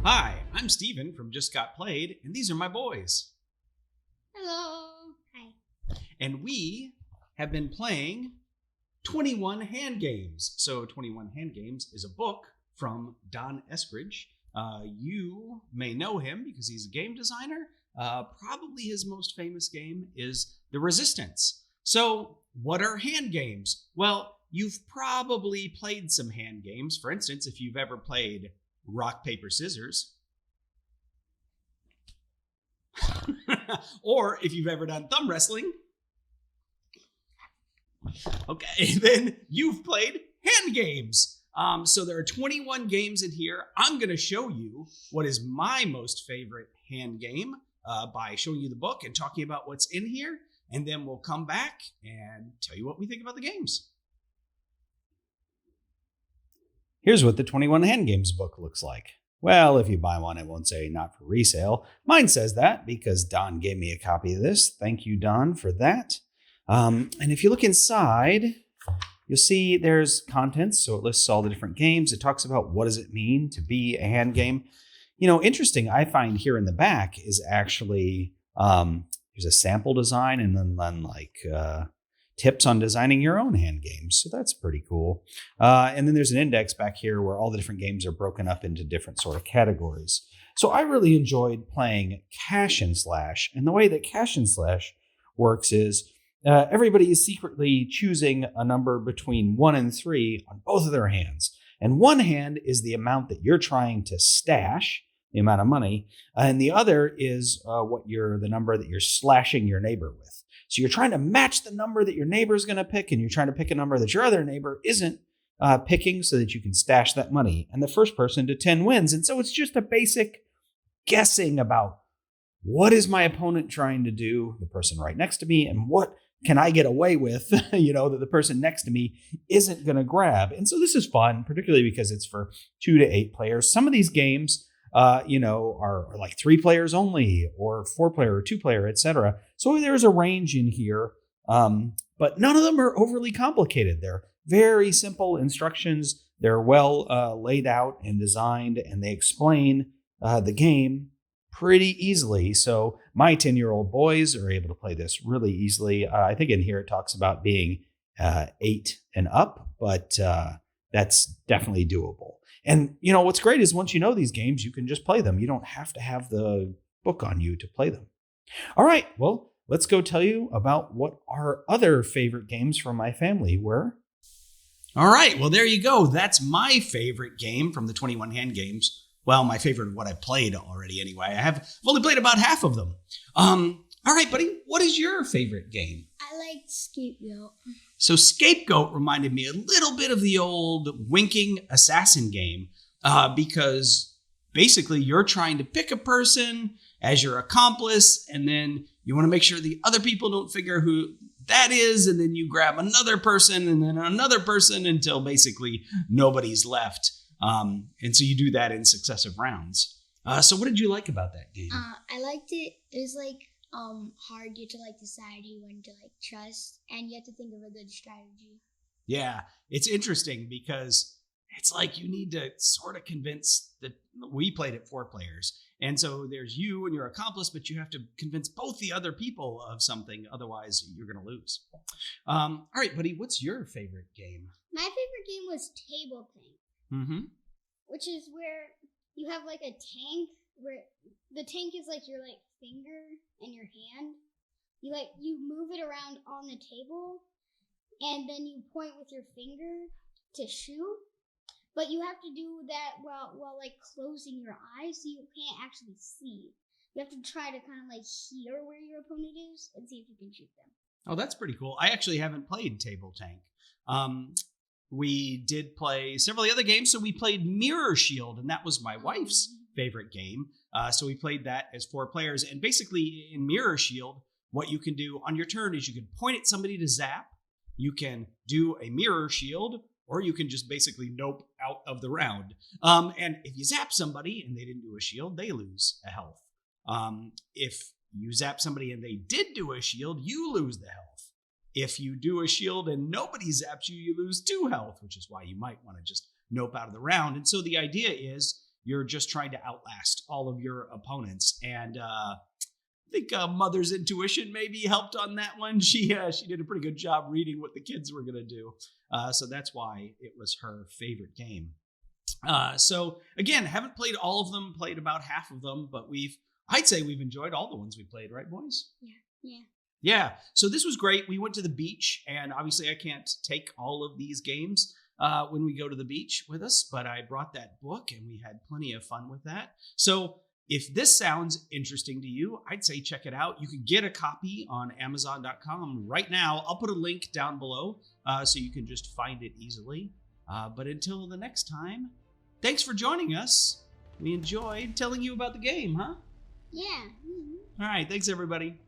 Hi, I'm Steven from Just Got Played, and these are my boys. Hello. Hi. And we have been playing 21 Hand Games. So 21 Hand Games is a book from Don Eskridge. You may know him because he's a game designer. Probably his most famous game is The Resistance. So what are hand games? Well, you've probably played some hand games. For instance, if you've ever played rock, paper, scissors. Or if you've ever done thumb wrestling. Okay, then you've played hand games. So there are 21 games in here. I'm going to show you what is my most favorite hand game by showing you the book and talking about what's in here. And then we'll come back and tell you what we think about the games. Here's what the 21 Hand Games book looks like. Well, if you buy one, it won't say not for resale. Mine says that because Don gave me a copy of this. Thank you, Don, for that. And if you look inside, you'll see there's contents. So it lists all the different games. It talks about what does it mean to be a hand game. You know, interesting, I find here in the back is actually there's a sample design and then tips on designing your own hand games. So that's pretty cool. And then there's an index back here where all the different games are broken up into different sort of categories. So I really enjoyed playing Cash and Slash. And the way that Cash and Slash works is everybody is secretly choosing a number between 1 and 3 on both of their hands. And one hand is the amount that you're trying to stash, the amount of money. And the other is the number that you're slashing your neighbor with. So you're trying to match the number that your neighbor is going to pick, and you're trying to pick a number that your other neighbor isn't picking so that you can stash that money. And the first person to 10 wins. And so it's just a basic guessing about what is my opponent trying to do, the person right next to me, and what can I get away with, that the person next to me isn't going to grab. And so this is fun, particularly because it's for 2 to 8 players. Some of these games are like 3 players only, or 4 player or 2 player, etc. So there's a range in here, but none of them are overly complicated. They're very simple instructions. They're well laid out and designed, and they explain the game pretty easily. So my 10-year-old boys are able to play this really easily. I think in here it talks about being 8 and up, but that's definitely doable. And, what's great is once you know these games, you can just play them. You don't have to have the book on you to play them. All right, well, let's go tell you about what our other favorite games from my family were. All right, well, there you go. That's my favorite game from the 21 Hand Games. Well, my favorite of what I played already anyway. I've only played about half of them. All right, buddy, what is your favorite game? I like Scapegoat. So Scapegoat reminded me a little bit of the old winking assassin game because basically you're trying to pick a person as your accomplice, and then you want to make sure the other people don't figure who that is, and then you grab another person and then another person until basically nobody's left. And so you do that in successive rounds. So what did you like about that game? I liked it. It was hard. You have to decide who when to trust, and you have to think of a good strategy. Yeah, it's interesting because it's you need to sort of convince that we played it 4 players. And so there's you and your accomplice, but you have to convince both the other people of something. Otherwise, you're going to lose. All right, buddy, what's your favorite game? My favorite game was Table Tank. Mm-hmm. Which is where you have a tank where the tank is your finger and your hand. You move it around on the table, and then you point with your finger to shoot. But you have to do that while closing your eyes, so you can't actually see. You have to try to kind of hear where your opponent is and see if you can shoot them. Oh, that's pretty cool. I actually haven't played Table Tank. We did play several other games. So we played Mirror Shield, and that was my wife's favorite game. So we played that as 4 players. And basically in Mirror Shield, what you can do on your turn is you can point at somebody to zap. You can do a Mirror Shield, or you can just basically nope out of the round. And if you zap somebody and they didn't do a shield, they lose a health. If you zap somebody and they did do a shield, you lose the health. If you do a shield and nobody zaps you, you lose 2 health, which is why you might want to just nope out of the round. And so the idea is you're just trying to outlast all of your opponents. And I think Mother's intuition maybe helped on that one. She did a pretty good job reading what the kids were going to do. So that's why it was her favorite game. So again, haven't played all of them, played about half of them, but I'd say we've enjoyed all the ones we played, right, boys? Yeah. So this was great. We went to the beach, and obviously I can't take all of these games when we go to the beach with us, but I brought that book and we had plenty of fun with that. So if this sounds interesting to you, I'd say check it out. You can get a copy on Amazon.com right now. I'll put a link down below so you can just find it easily. But until the next time, thanks for joining us. We enjoyed telling you about the game, huh? Yeah. All right. Thanks, everybody.